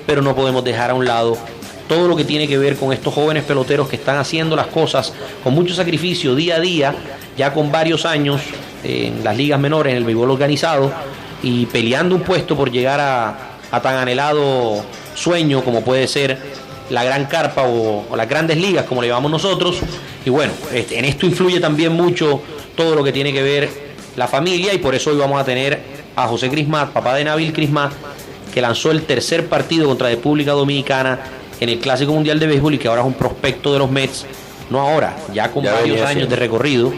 pero no podemos dejar a un lado todo lo que tiene que ver con estos jóvenes peloteros que están haciendo las cosas con mucho sacrificio día a día, ya con varios años en las ligas menores, en el béisbol organizado, y peleando un puesto por llegar a tan anhelado sueño como puede ser la gran carpa o las grandes ligas, como le llamamos nosotros. Y bueno, en esto influye también mucho todo lo que tiene que ver la familia, y por eso hoy vamos a tener a José Crismat, papá de Nabil Crismat, que lanzó el tercer partido contra República Dominicana en el Clásico Mundial de Béisbol y que ahora es un prospecto de los Mets, no ahora, ya con varios años de recorrido.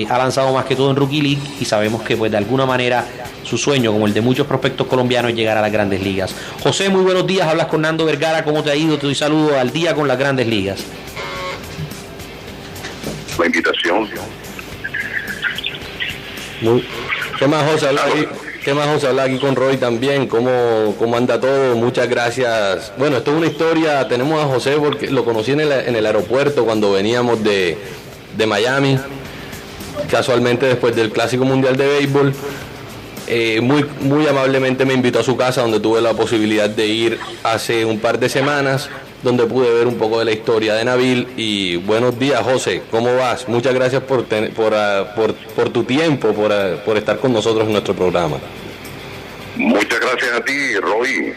Ha lanzado más que todo en Rookie League y sabemos que pues de alguna manera su sueño, como el de muchos prospectos colombianos, es llegar a las grandes ligas. José, muy buenos días, hablas con Nando Vergara, ¿cómo te ha ido? Te doy saludo al día con las grandes ligas. La invitación. ¿Qué más, José? Habla aquí con Roy también. ¿Cómo anda todo? Muchas gracias. Bueno, esto es una historia. Tenemos a José porque lo conocí en el aeropuerto cuando veníamos de Miami, casualmente después del Clásico Mundial de Béisbol. Muy amablemente me invitó a su casa, donde tuve la posibilidad de ir hace un par de semanas, donde pude ver un poco de la historia de Nabil. Y buenos días, José, ¿cómo vas? Muchas gracias por tu tiempo, por estar con nosotros en nuestro programa. Muchas gracias a ti, Roy.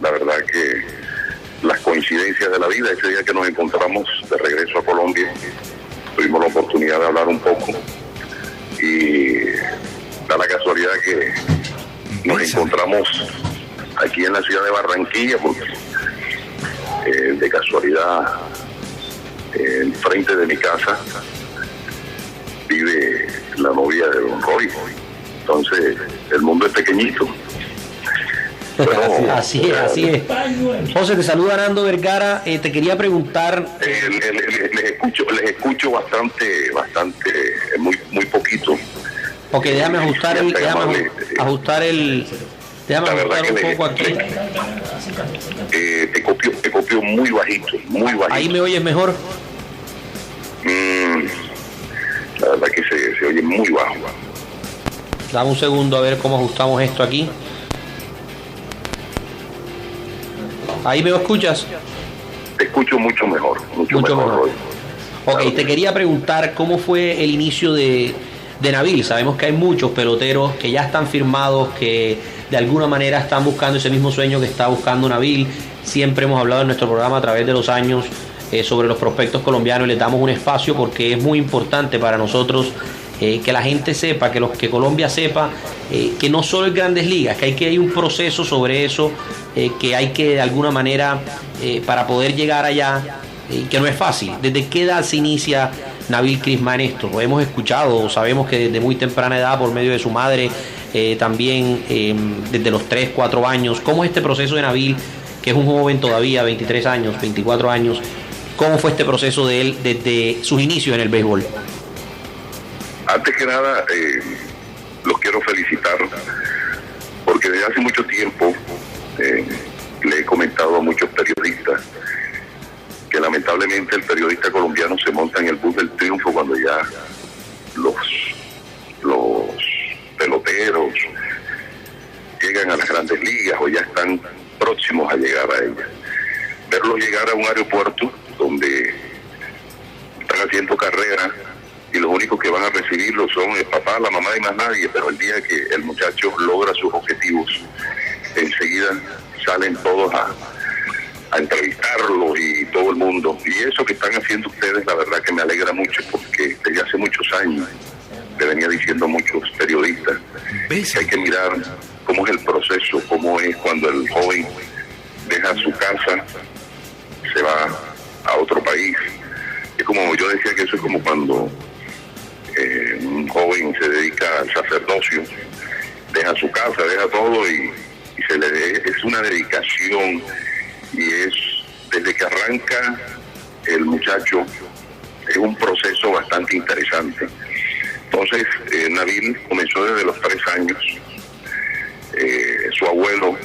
La verdad que las coincidencias de la vida, ese día que nos encontramos de regreso a Colombia, tuvimos la oportunidad de hablar un poco y da la casualidad que nos encontramos aquí en la ciudad de Barranquilla, porque de casualidad enfrente de mi casa vive la novia de don Roy. Entonces el mundo es pequeñito. Pero, así es. José, te saluda Nando Vergara. Te quería preguntar. Les escucho bastante, muy poquito. Ok, déjame ajustar un poco aquí. Te copio muy bajito. ¿Ahí me oyes mejor? La verdad que se oye muy bajo. Dame un segundo a ver cómo ajustamos esto aquí. ¿Ahí me escuchas? Te escucho mucho mejor. Mucho mejor. Ok, te quería preguntar cómo fue el inicio de Nabil. Sabemos que hay muchos peloteros que ya están firmados, que de alguna manera están buscando ese mismo sueño que está buscando Nabil. Siempre hemos hablado en nuestro programa a través de los años sobre los prospectos colombianos, y les damos un espacio porque es muy importante para nosotros que la gente sepa, que Colombia sepa que no solo es grandes ligas, que hay un proceso sobre eso, que hay que de alguna manera para poder llegar allá, que no es fácil. ¿Desde qué edad se inicia Nabil Crismat en esto? Lo hemos escuchado, sabemos que desde muy temprana edad, por medio de su madre, también desde los 3, 4 años. ¿Cómo es este proceso de Nabil, que es un joven todavía, 23 años, 24 años? ¿Cómo fue este proceso de él desde sus inicios en el béisbol? Antes que nada, los quiero felicitar, porque desde hace mucho tiempo le he comentado a muchos periodistas que lamentablemente el periodista colombiano se monta en el bus del triunfo cuando ya los peloteros llegan a las grandes ligas o ya están próximos a llegar a ellas. Verlos llegar a un aeropuerto donde están haciendo carrera y los únicos que van a recibirlo son el papá, la mamá y más nadie, pero el día que el muchacho logra sus objetivos, enseguida salen todos a entrevistarlo y todo el mundo. Y eso que están haciendo ustedes, la verdad que me alegra mucho, porque desde hace muchos años le venía diciendo a muchos periodistas que hay que mirar cómo es el proceso, cómo es cuando el joven deja su casa, se va a otro país. Es como yo decía, que eso es como cuando un joven se dedica al sacerdocio, deja su casa, deja todo y es una dedicación, y es desde que arranca el muchacho, es un proceso bastante interesante. Entonces Nabil comenzó desde los 3 años. Su abuelo,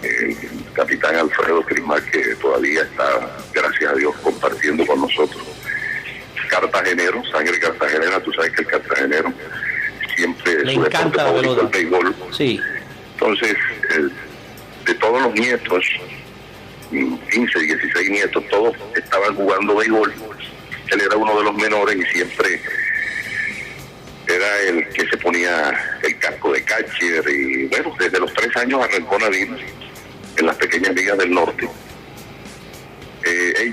el capitán Alfredo Crismat, que todavía está, gracias a Dios, compartiendo con nosotros, cartagenero, sangre cartagenera. Tú sabes que el cartagenero siempre le su encanta deporte favorito, el béisbol. Sí. Entonces todos los nietos, 15, 16 nietos, todos estaban jugando béisbol. Él era uno de los menores y siempre era el que se ponía el casco de catcher. Y bueno, desde los 3 años arrancó Nabil en las pequeñas ligas del norte.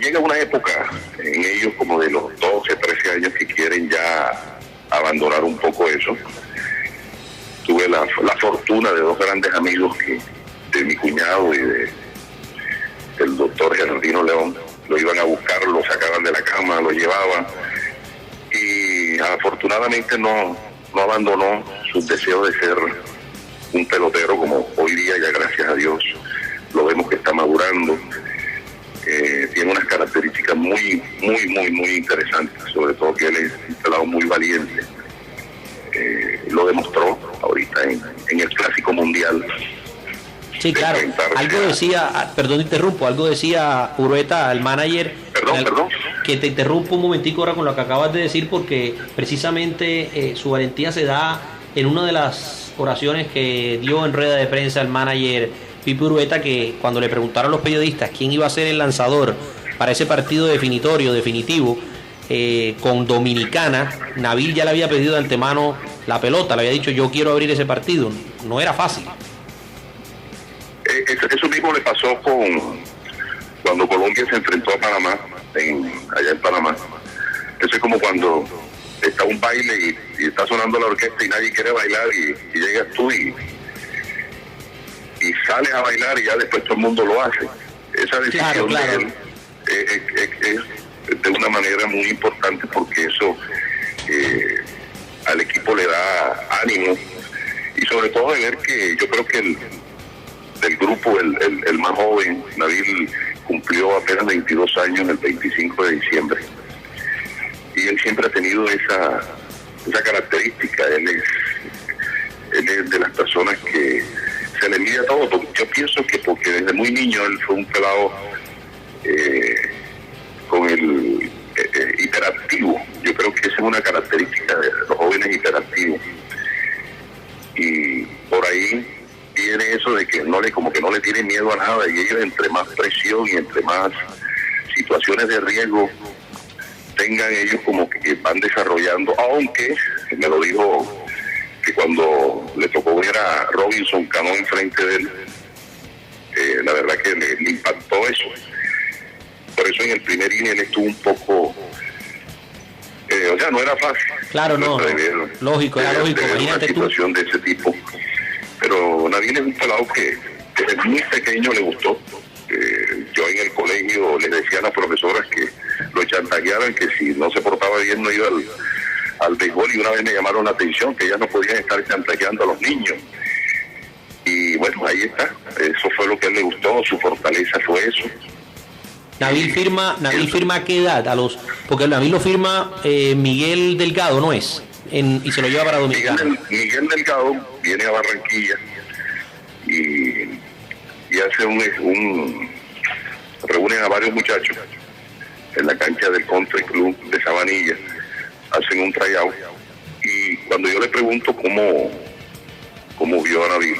Llega una época en ellos como de los 12, 13 años que quieren ya abandonar un poco eso. Tuve la fortuna de 2 grandes amigos de mi cuñado y del doctor Gerardino León. Lo iban a buscar, lo sacaban de la cama, lo llevaban, y afortunadamente no abandonó sus deseos de ser un pelotero, como hoy día ya gracias a Dios lo vemos que está madurando. Tiene unas características muy interesantes, sobre todo que él es un pelado muy valiente. Lo demostró ahorita en el Clásico Mundial. Sí, claro. Algo decía, perdón, interrumpo, algo decía Urueta, el manager. Perdón. Que te interrumpo un momentico ahora con lo que acabas de decir, porque precisamente su valentía se da en una de las oraciones que dio en rueda de prensa el manager Pipe Urueta, que cuando le preguntaron a los periodistas quién iba a ser el lanzador para ese partido definitivo, con Dominicana, Nabil ya le había pedido de antemano la pelota, le había dicho yo quiero abrir ese partido. No era fácil. Eso mismo le pasó cuando Colombia se enfrentó a Panamá, allá en Panamá. Eso es como cuando está un baile y está sonando la orquesta y nadie quiere bailar y llegas tú y sales a bailar y ya después todo el mundo lo hace. Esa decisión de él es de una manera muy importante, porque eso al equipo le da ánimo, y sobre todo de ver que yo creo que del grupo el más joven, Nabil, cumplió apenas 22 años el 25 de diciembre, y él siempre ha tenido esa característica. Él es de las personas que se le envidia todo, porque yo pienso que porque desde muy niño él fue un pelado con el hiperactivo. Yo creo que esa es una característica de los jóvenes hiperactivos, y por ahí viene eso de que no le tiene miedo a nada, y ellos entre más presión y entre más situaciones de riesgo tengan, ellos como que van desarrollando, aunque me lo dijo que cuando le tocó ver a Robinson Cano enfrente de él, la verdad que le impactó eso. Por eso en el primer inning él estuvo un poco, no era fácil. Claro, lógico, era lógico. Una situación de ese tipo. Pero Nabil es un pelado que desde muy pequeño le gustó. Yo en el colegio les decía a las profesoras que lo chantajearan, que si no se portaba bien no iba al béisbol, y una vez me llamaron la atención que ya no podían estar chantajeando a los niños. Y bueno, ahí está. Eso fue lo que a él le gustó, su fortaleza fue eso. Nabil firma ¿a qué edad? Porque Nabil lo firma Miguel Delgado, ¿no es? Y se lo lleva para Dominicana. Miguel Delgado viene a Barranquilla y hace reúnen a varios muchachos en la cancha del Country Club de Sabanilla, hacen un tryout, y cuando yo le pregunto cómo vio a Nabil,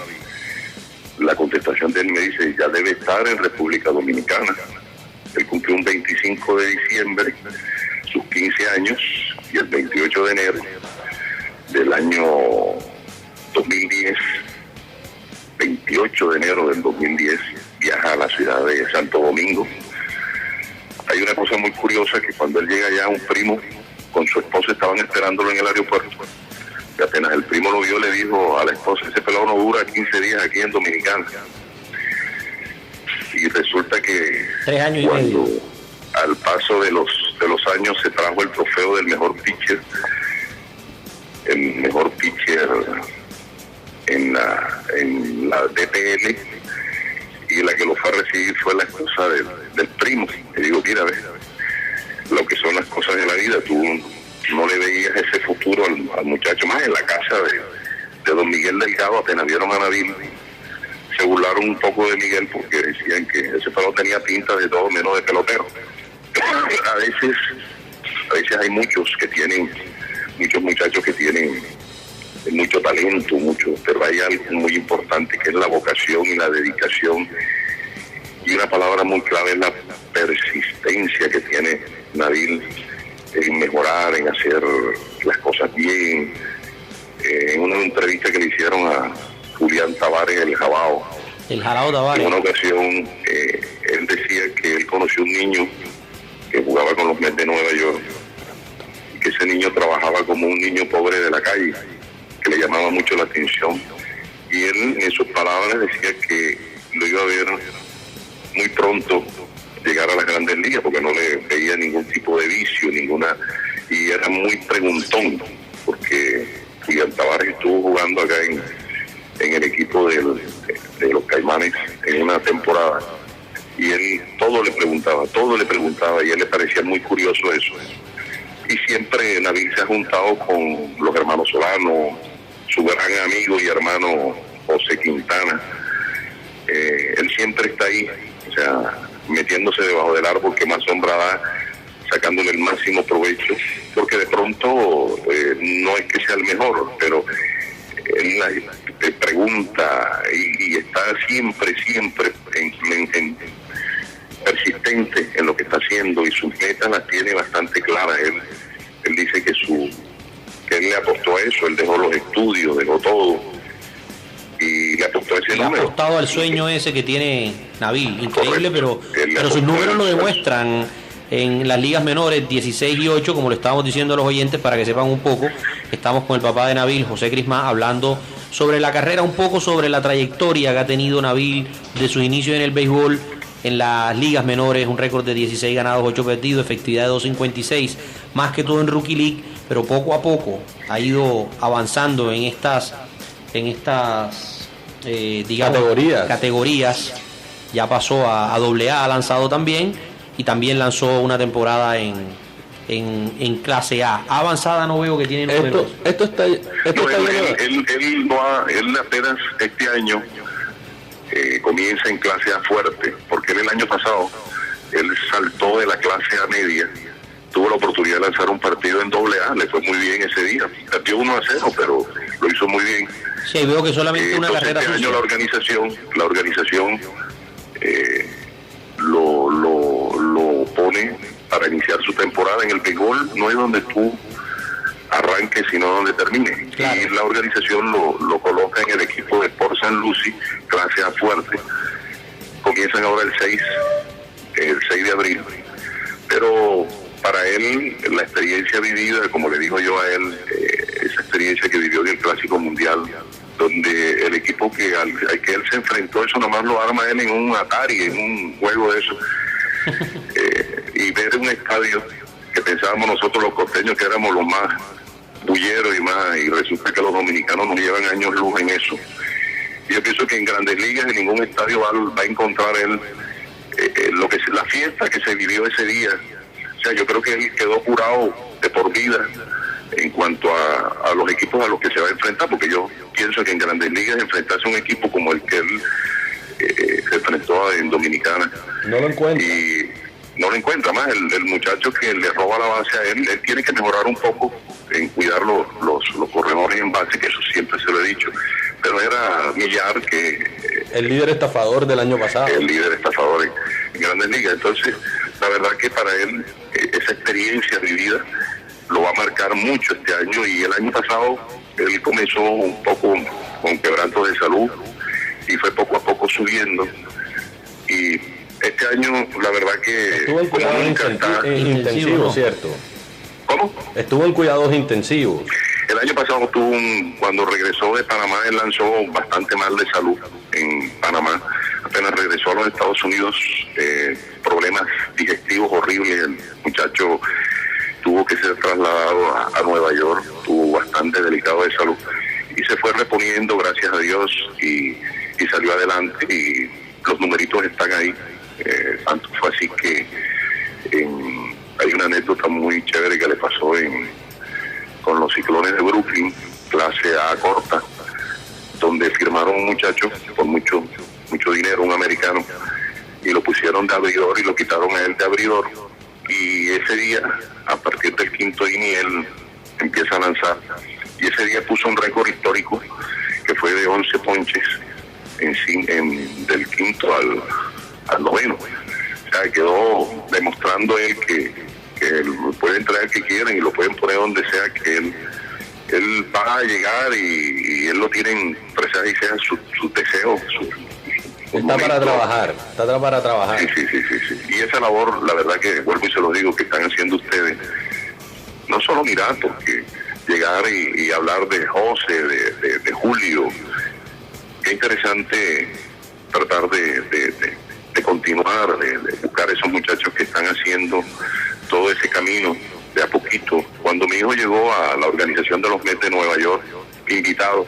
la contestación de él me dice, ya debe estar en República Dominicana. Él cumplió un 25 de diciembre sus 15 años, y el 28 de enero del año 2010, 28 de enero del 2010, viaja a la ciudad de Santo Domingo. Hay una cosa muy curiosa, que cuando él llega allá, un primo con su esposa estaban esperándolo en el aeropuerto, y apenas el primo lo vio, le dijo a la esposa, ese pelado no dura 15 días aquí en Dominicana. Y resulta que 3 años y medio, al paso de los años, se trajo el trofeo del mejor pitcher, en la DPL, y la que lo fue a recibir fue la esposa del primo. Y digo, mira, ve lo que son las cosas de la vida. Tú no le veías ese futuro al muchacho. Más en la casa de don Miguel Delgado, apenas vieron a Nabil, se burlaron un poco de Miguel, porque decían que ese pelotero tenía pinta de todo menos de pelotero. A veces hay muchos muchachos que tienen mucho talento, pero hay algo muy importante que es la vocación y la dedicación, y una palabra muy clave es la persistencia que tiene Nabil en mejorar, en hacer las cosas bien. En una entrevista que le hicieron a Julián Tavares, el Jalao Tavares, en una ocasión él decía que él conoció un niño que jugaba con los Mets de Nueva York, y que ese niño trabajaba como un niño pobre de la calle, que le llamaba mucho la atención, y él en sus palabras decía que lo iba a ver muy pronto llegar a las grandes ligas, porque no le veía ningún tipo de vicio, y era muy preguntón, porque Julián Tavares estuvo jugando acá en el equipo de los Caimanes en una temporada, y él todo le preguntaba, y a él le parecía muy curioso eso. Y siempre Nabil se ha juntado con los hermanos Solano, su gran amigo y hermano José Quintana. Él siempre está ahí, o sea, metiéndose debajo del árbol que más sombra da, sacándole el máximo provecho, porque de pronto no es que sea el mejor, pero él te pregunta y está siempre persistente en lo que está haciendo, y sus metas las tiene bastante claras. Él dice que él le apostó a eso, él dejó los estudios, dejó todo y le apostó a ese número. Le ha apostado al sueño ese que tiene Nabil, increíble. Correcto. pero sus números lo demuestran en las ligas menores 16 y 8, como le estábamos diciendo a los oyentes para que sepan un poco. Estamos con el papá de Nabil, José Crismá, hablando sobre la carrera, un poco sobre la trayectoria que ha tenido Nabil de sus inicios en el béisbol en las ligas menores, un récord de 16 ganados, 8 perdidos, efectividad de 2.56, más que todo en Rookie League, pero poco a poco ha ido avanzando en estas digamos, categorías. Ya pasó a AA, ha lanzado también, y también lanzó una temporada en clase A. Avanzada no veo que tiene números. Él apenas este año comienza en clase A fuerte, porque él el año pasado él saltó de la clase A media, tuvo la oportunidad de lanzar un partido en AA, le fue muy bien ese día, perdió 1-0, pero lo hizo muy bien. Sí, veo que solamente una carrera este año la organización lo pone para iniciar su temporada en el béisbol. No es donde tú arranques, sino donde termine. Claro. Y la organización lo coloca en el equipo de Port St. Lucie, clase A fuerte. Comienzan ahora el 6 de abril. Pero para él, la experiencia vivida, como le digo yo a él, esa experiencia que vivió en el Clásico Mundial, donde el equipo al que él se enfrentó, eso nomás lo arma él en un Atari, en un juego de eso. Y ver un estadio que pensábamos nosotros los costeños que éramos los más bulleros y resulta que los dominicanos nos llevan años luz en eso. Y yo pienso que en Grandes Ligas en ningún estadio va a encontrar él lo que es la fiesta que se vivió ese día. O sea, yo creo que él quedó curado de por vida en cuanto a los equipos a los que se va a enfrentar, porque yo pienso que en Grandes Ligas enfrentarse a un equipo como el que él se enfrentó en Dominicana, no lo encuentra. Y no lo encuentra más. El muchacho que le roba la base a él tiene que mejorar un poco en cuidar los corredores en base, que eso siempre se lo he dicho. Pero era Millar, que el líder estafador del año pasado. El líder estafador en Grandes Ligas. Entonces, la verdad que para él esa experiencia vivida lo va a marcar mucho este año. Y el año pasado él comenzó un poco con quebrantos de salud y fue poco a poco subiendo. Y este año, la verdad que estuvo en cuidados intensivos, ¿no? ¿Cierto? ¿Cómo? Estuvo en cuidados intensivos. El año pasado cuando regresó de Panamá, él lanzó bastante mal de salud en Panamá. Apenas regresó a los Estados Unidos, problemas digestivos horribles. El muchacho tuvo que ser trasladado a Nueva York, estuvo bastante delicado de salud. Y se fue reponiendo, gracias a Dios, y salió adelante. Y los numeritos están ahí. Tanto fue así que hay una anécdota muy chévere que le pasó con los Ciclones de Brooklyn, clase A corta, donde firmaron un muchacho por mucho dinero, un americano, y lo pusieron de abridor y lo quitaron a él de abridor. Y ese día, a partir del quinto inning, él empieza a lanzar y ese día puso un récord histórico que fue de 11 ponches del quinto al noveno. O sea, quedó demostrando él que pueden traer que quieran y lo pueden poner donde sea, que él va a llegar y él lo tiene en presas y sean sus deseos. Está para trabajar. Sí. Y esa labor, la verdad que vuelvo y se lo digo, que están haciendo ustedes, no solo mirar, porque llegar y hablar de José, de Julio, qué interesante tratar de continuar, de buscar a esos muchachos que están haciendo todo ese camino de a poquito. Cuando mi hijo llegó a la organización de los Mets de Nueva York, invitado,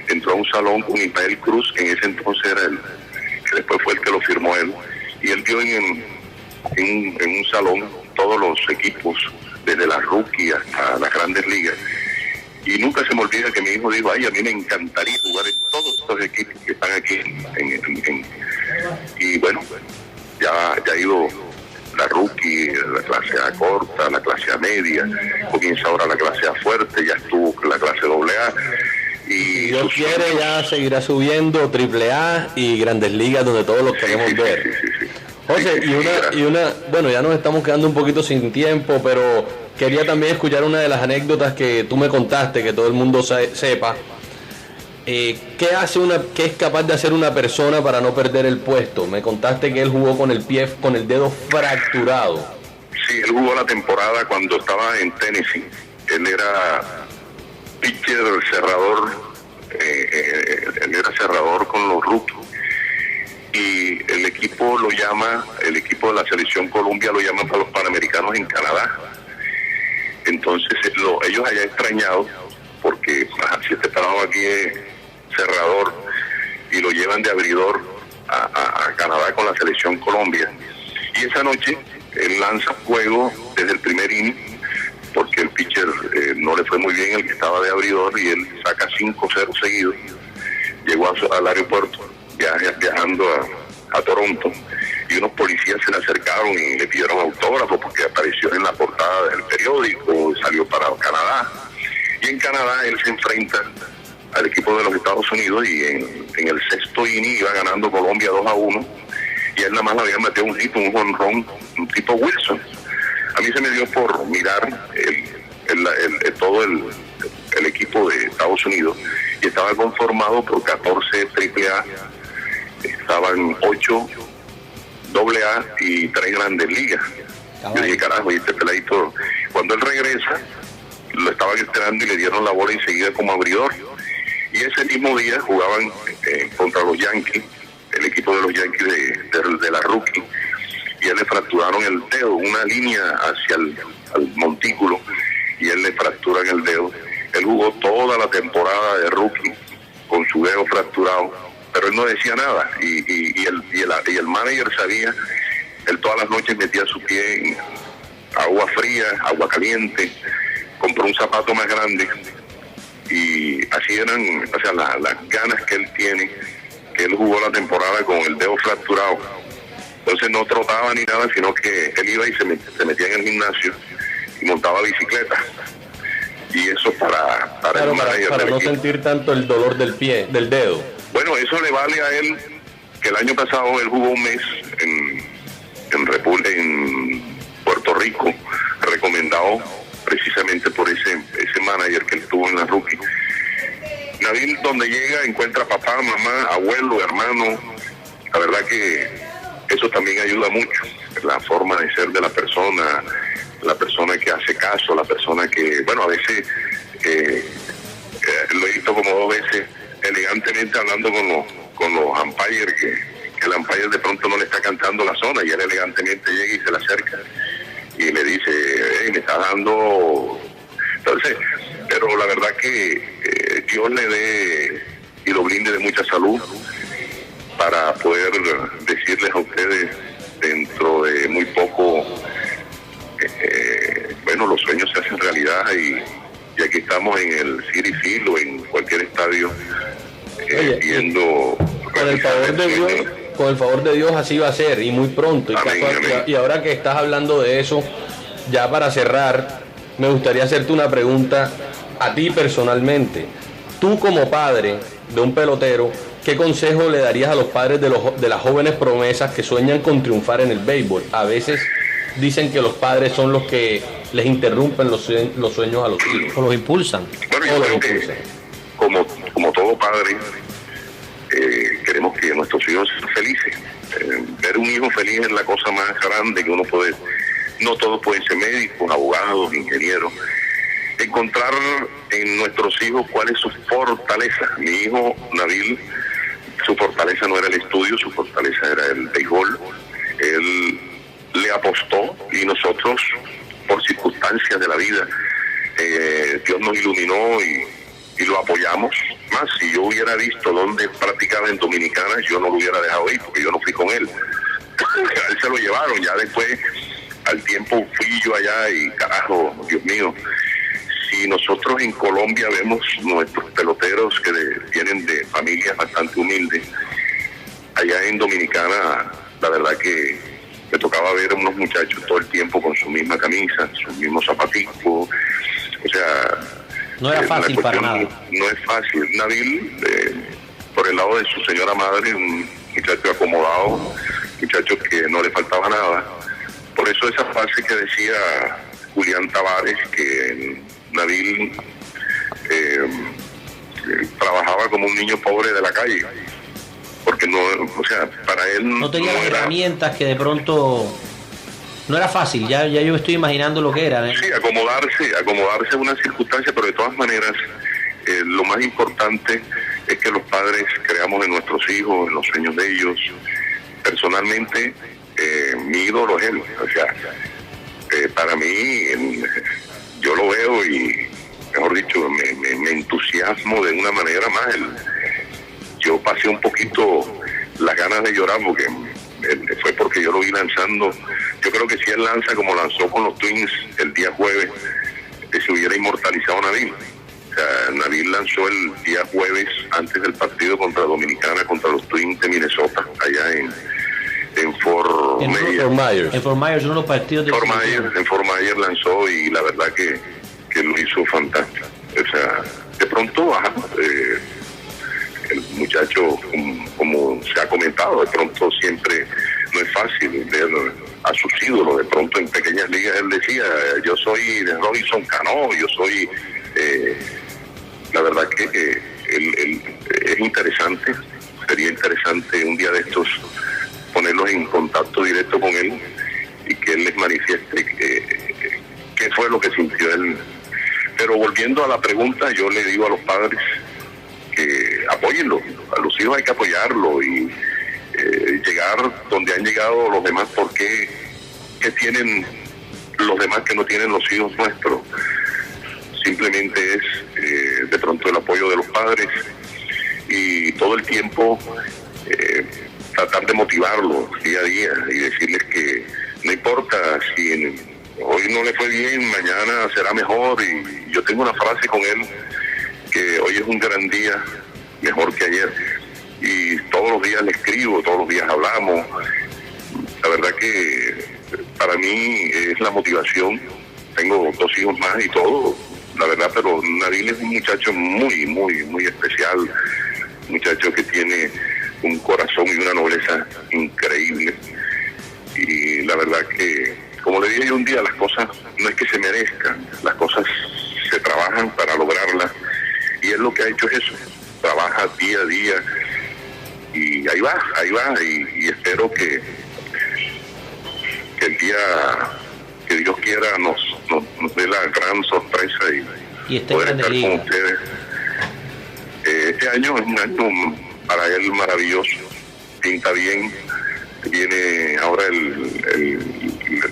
entró a un salón con Ismael Cruz, que en ese entonces era él, que después fue el que lo firmó él, y él vio en un salón todos los equipos, desde las rookies hasta las grandes ligas, y nunca se me olvida que mi hijo dijo, ay, a mí me encantaría jugar en todos estos equipos que están aquí y bueno, ya ha ido la rookie, la clase A corta, la clase A media, comienza ahora la clase A fuerte, ya estuvo la clase AA, y Dios quiere ya seguirá subiendo AAA y Grandes Ligas, donde todos los queremos ver. Sí. José, bueno, ya nos estamos quedando un poquito sin tiempo, pero quería también escuchar una de las anécdotas que tú me contaste, que todo el mundo sepa. ¿Qué es capaz de hacer una persona para no perder el puesto? Me contaste que él jugó con el dedo fracturado. Sí, él jugó la temporada cuando estaba en Tennessee. Él era pitcher, cerrador, él era cerrador con los rookies. Y el equipo el equipo de la selección Colombia lo llama para los Panamericanos en Canadá. Entonces ellos allá extrañados, porque si este pelado aquí es cerrador, y lo llevan de abridor a Canadá con la selección Colombia. Y esa noche él lanza juego desde el primer inning, porque el pitcher no le fue muy bien, el que estaba de abridor, y él saca 5-0 seguidos. Llegó al aeropuerto viajando a Toronto, y unos policías se le acercaron y le pidieron autógrafo porque apareció en la portada del periódico, salió para Canadá. Y en Canadá él se enfrenta al equipo de los Estados Unidos, y en el sexto inning iba ganando Colombia 2-1, y él nada más le había metido un hit, un jonrón, un tipo Wilson. A mí se me dio por mirar todo el equipo de Estados Unidos, y estaba conformado por 14 AAA, estaban 8 AA y 3 grandes ligas. Yo dije, carajo, y este peladito, cuando él regresa, lo estaban esperando y le dieron la bola enseguida como abridor. Y ese mismo día jugaban contra los Yankees, el equipo de los Yankees de la rookie, y él le fracturaron el dedo, una línea hacia el montículo, y él le fracturan el dedo. Él jugó toda la temporada de rookie con su dedo fracturado, pero él no decía nada, y el manager sabía. Él todas las noches metía su pie en agua fría, agua caliente, compró un zapato más grande, y así eran, o sea, las ganas que él tiene, que él jugó la temporada con el dedo fracturado. Entonces no trotaba ni nada, sino que él iba y se metía en el gimnasio y montaba bicicleta. Y eso para no sentir tanto el dolor del pie, del dedo. Bueno, eso le vale a él, que el año pasado él jugó un mes en Puerto Rico, recomendado precisamente por ese manager que él tuvo en la rookie. Nabil, donde llega, encuentra papá, mamá, abuelo, hermano. La verdad que eso también ayuda mucho, la forma de ser de la persona que hace caso, la persona que, bueno, a veces lo he visto como 2 veces elegantemente hablando con los umpires, que el umpire de pronto no le está cantando la zona, y él elegantemente llega y se le acerca y le dice, hey, me está dando. Entonces, pero la verdad que Dios le dé y lo blinde de mucha salud para poder decirles a ustedes dentro de muy poco, bueno, los sueños se hacen realidad, y aquí estamos en el Citi Field o en cualquier estadio viendo. Con el favor de Dios así va a ser, y muy pronto. Amén. Y ahora que estás hablando de eso, ya para cerrar, me gustaría hacerte una pregunta a ti personalmente, tú como padre de un pelotero, ¿qué consejo le darías a los padres de las jóvenes promesas que sueñan con triunfar en el béisbol? A veces dicen que los padres son los que les interrumpen los sueños a los hijos. O los impulsan. Bueno, yo creo que como todo padre, queremos que nuestros hijos sean felices. Ver un hijo feliz es la cosa más grande que uno puede. No todos pueden ser médicos, abogados, ingenieros. Encontrar en nuestros hijos cuál es su fortaleza. Mi hijo Nabil, su fortaleza no era el estudio, su fortaleza era el béisbol. Él le apostó y nosotros, por circunstancias de la vida, Dios nos iluminó y lo apoyamos. Más, si yo hubiera visto dónde practicaba en Dominicana, yo no lo hubiera dejado ir porque yo no fui con él. A él se lo llevaron, ya después, al tiempo fui yo allá y carajo, Dios mío. Si nosotros en Colombia vemos nuestros peloteros que vienen de familias bastante humildes, allá en Dominicana, la verdad que me tocaba ver a unos muchachos todo el tiempo con su misma camisa, sus mismos zapaticos, o sea... No era fácil para nada. No es fácil. Nabil, por el lado de su señora madre, un muchacho acomodado, muchacho que no le faltaba nada. Por eso esa frase que decía Julián Tavares, que Nabil trabajaba como un niño pobre de la calle, porque no, o sea, para él no tenía las herramientas que de pronto no era fácil. Ya yo me estoy imaginando lo que era, ¿eh? Sí, acomodarse a una circunstancia, pero de todas maneras lo más importante es que los padres creamos en nuestros hijos, en los sueños de ellos. Personalmente, mi ídolo es él, o sea, para mí, yo lo veo y, mejor dicho, me entusiasmo de una manera más. Yo pasé un poquito las ganas de llorar porque fue porque yo lo vi lanzando. Yo creo que si él lanza como lanzó con los Twins el día jueves, se hubiera inmortalizado Nabil. O sea, Nabil lanzó el día jueves antes del partido contra Dominicana, contra los Twins de Minnesota, allá en Fort Myers. En Fort Myers, uno de los partidos de en Fort Myers lanzó y la verdad que lo hizo fantástico. O sea, de pronto, el muchacho, como se ha comentado, de pronto siempre no es fácil ver a sus ídolos. De pronto en pequeñas ligas él decía, yo soy de Robinson Cano, yo soy... la verdad que es interesante, sería interesante un día de estos ponerlos en contacto directo con él y que él les manifieste qué fue lo que sintió él. Pero volviendo a la pregunta, yo le digo a los padres que apóyenlo, a los hijos hay que apoyarlo y llegar donde han llegado los demás, porque ¿qué tienen los demás que no tienen los hijos nuestros? Simplemente es de pronto el apoyo de los padres y todo el tiempo tratar de motivarlos día a día y decirles que no importa si hoy no le fue bien, mañana será mejor. Y yo tengo una frase con él que hoy es un gran día, mejor que ayer, y todos los días le escribo, todos los días hablamos. La verdad que para mí es la motivación. Tengo 2 hijos más y todo, la verdad, pero Nabil es un muchacho muy, muy, muy especial, un muchacho que tiene un corazón y una nobleza increíble. Y la verdad que, como le dije yo un día, las cosas no es que se merezcan, las cosas se trabajan para lograrlas, y él lo que ha hecho es eso, trabaja día a día, y ahí va, y espero que el día que Dios quiera nos dé la gran sorpresa y poder estar con ustedes. Este año es un año para él maravilloso, pinta bien. Viene ahora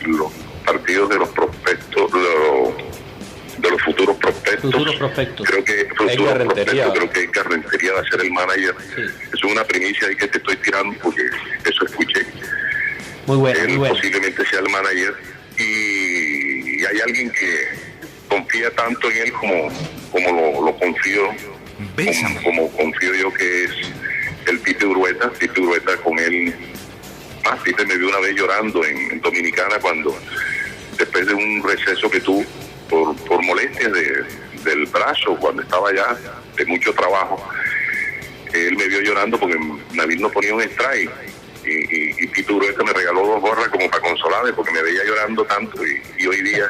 los partidos de los prospectos, de los futuros prospectos. Creo que Carrentería va a ser el manager. Sí. Eso es una primicia ahí que te estoy tirando porque eso escuché. Muy bueno, él posiblemente sea el manager y hay alguien que confía tanto en él como lo confío, como confío yo, que es el Pipe Urueta. Pipe Urueta, con él más. Pipe me vio una vez llorando en Dominicana cuando después de un receso que tuvo por molestias del brazo cuando estaba allá, de mucho trabajo. Él me vio llorando porque Nabil no ponía un strike. Y Tito Urueta me regaló 2 gorras como para consolarme porque me veía llorando tanto y hoy día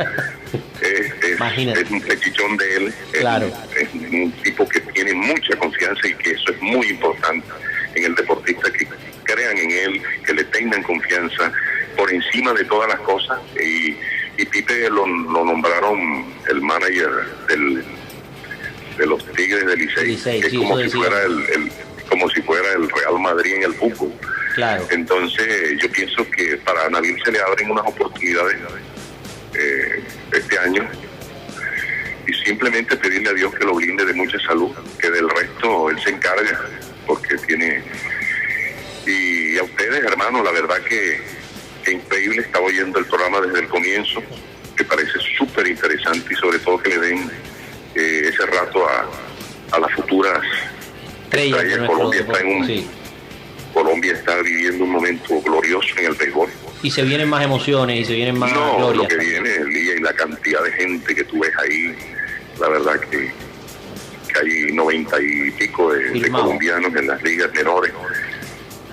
es un pechichón de él. Claro. Es un tipo que tiene mucha confianza y que eso es muy importante en el deportista, que crean en él, que le tengan confianza por encima de todas las cosas. Y Pipe lo nombraron el manager de los Tigres del Licey, que es como si fuera como si fuera el Real Madrid en el fútbol. Claro. Entonces yo pienso que para Nabil se le abren unas oportunidades este año, y simplemente pedirle a Dios que lo blinde de mucha salud, que del resto él se encarga, porque tiene. Y a ustedes, hermanos, la verdad que increíble, estaba oyendo el programa desde el comienzo, que parece súper interesante, y sobre todo que le den ese rato a las futuras estrellas. Colombia está viviendo un momento glorioso en el béisbol. Y se vienen más emociones y se vienen más glorias. Lo que viene el día y la cantidad de gente que tú ves ahí, la verdad que hay 90 y pico de colombianos en las ligas menores.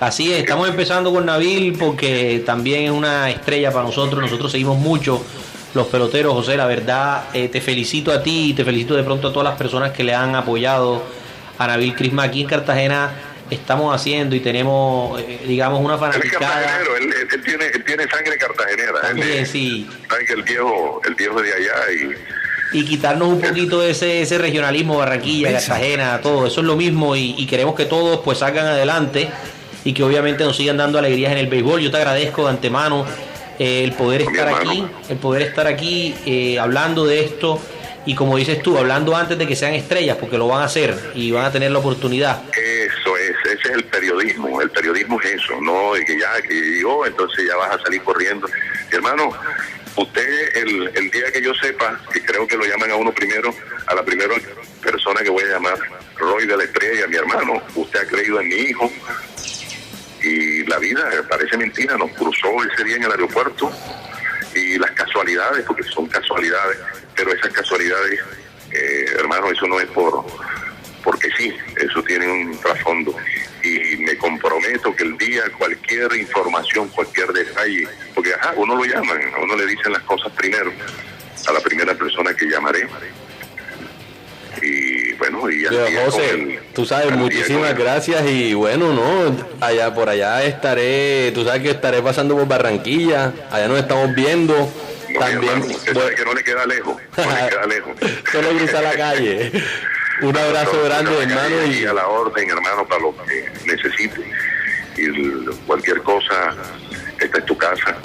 Así es, estamos empezando con Nabil porque también es una estrella para nosotros. Nosotros seguimos mucho los peloteros, José. La verdad, te felicito a ti y te felicito de pronto a todas las personas que le han apoyado a Nabil Crismá. Aquí en Cartagena estamos haciendo y tenemos, digamos, una fanaticada. Él tiene sangre cartagenera. También, sí. Sabe que el viejo de allá y quitarnos un poquito de ese regionalismo, Barranquilla, Cartagena, todo. Eso es lo mismo y queremos que todos pues salgan adelante y que obviamente nos sigan dando alegrías en el béisbol. Yo te agradezco de antemano el poder estar aquí hablando de esto. Y como dices tú, hablando antes de que sean estrellas, porque lo van a hacer y van a tener la oportunidad. Ese es el periodismo es eso, no de que llegó, entonces ya vas a salir corriendo. Mi hermano, usted el día que yo sepa, que creo que lo llaman a uno primero, a la primera persona que voy a llamar, Roy de la Estrella, mi hermano, usted ha creído en mi hijo, y la vida, parece mentira, nos cruzó ese día en el aeropuerto, y las casualidades, porque son casualidades, pero esas casualidades, hermano, eso no es porque sí, eso tiene un trasfondo, y me comprometo que el día cualquier información, cualquier detalle, porque uno lo llaman, a uno le dicen las cosas primero, a la primera persona que llamaré. Y bueno, y así José, tú sabes, muchísimas gracias. Y bueno, por allá estaré, tú sabes que estaré pasando por Barranquilla, allá nos estamos viendo. No, también, hermano, usted sabe que no le queda lejos, solo cruzar la calle. Un abrazo grande, hermano. Y a la orden, hermano, para lo que necesite. Y cualquier cosa, esta es tu casa.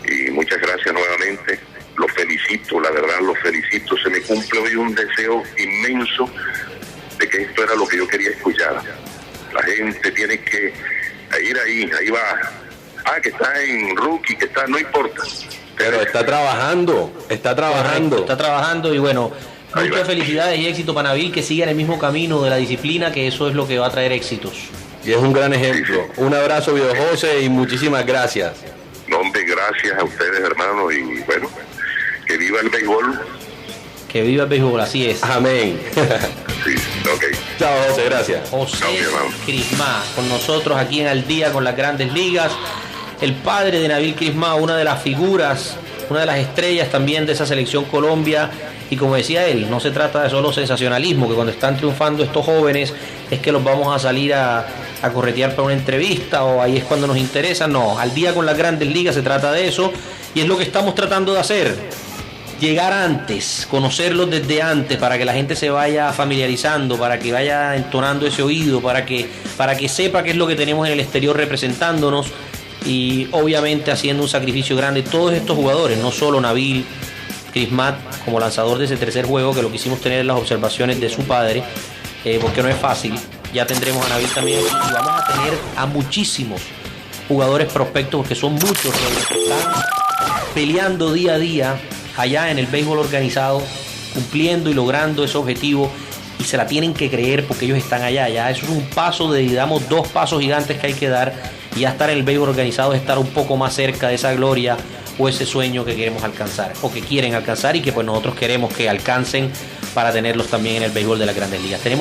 Y muchas gracias nuevamente. Los felicito, la verdad, los felicito. Se me cumple hoy un deseo inmenso de que esto era lo que yo quería escuchar. La gente tiene que ir ahí va. Que está en rookie, no importa. Pero está trabajando. Correcto, está trabajando y bueno, muchas felicidades y éxito para Nabil, que siga en el mismo camino de la disciplina, que eso es lo que va a traer éxitos. Y es un gran ejemplo. Sí. Un abrazo, viejo José, y muchísimas gracias. No, hombre, gracias a ustedes, hermanos, y bueno, que viva el béisbol. Que viva el béisbol, así es. Amén. Sí, ok. Chao, José, gracias. José Crismá, con nosotros aquí en Al Día con las Grandes Ligas. El padre de Nabil Crismá, una de las figuras, una de las estrellas también de esa selección Colombia. Y como decía él, no se trata de solo sensacionalismo, que cuando están triunfando estos jóvenes es que los vamos a salir a corretear para una entrevista o ahí es cuando nos interesa. No, Al Día con las Grandes Ligas se trata de eso y es lo que estamos tratando de hacer. Llegar antes, conocerlos desde antes, para que la gente se vaya familiarizando, para que vaya entonando ese oído, para que sepa qué es lo que tenemos en el exterior representándonos y obviamente haciendo un sacrificio grande. Todos estos jugadores, no solo Nabil Crismá como lanzador de ese tercer juego, que lo quisimos tener en las observaciones de su padre, porque no es fácil. Ya tendremos a Nabil también y vamos a tener a muchísimos jugadores prospectos, porque son muchos los que están peleando día a día allá en el béisbol organizado, cumpliendo y logrando ese objetivo, y se la tienen que creer porque ellos están allá. Ya eso es un paso digamos, 2 pasos gigantes que hay que dar, y ya estar en el béisbol organizado es estar un poco más cerca de esa gloria o ese sueño que queremos alcanzar o que quieren alcanzar y que pues nosotros queremos que alcancen para tenerlos también en el béisbol de las Grandes Ligas. Tenemos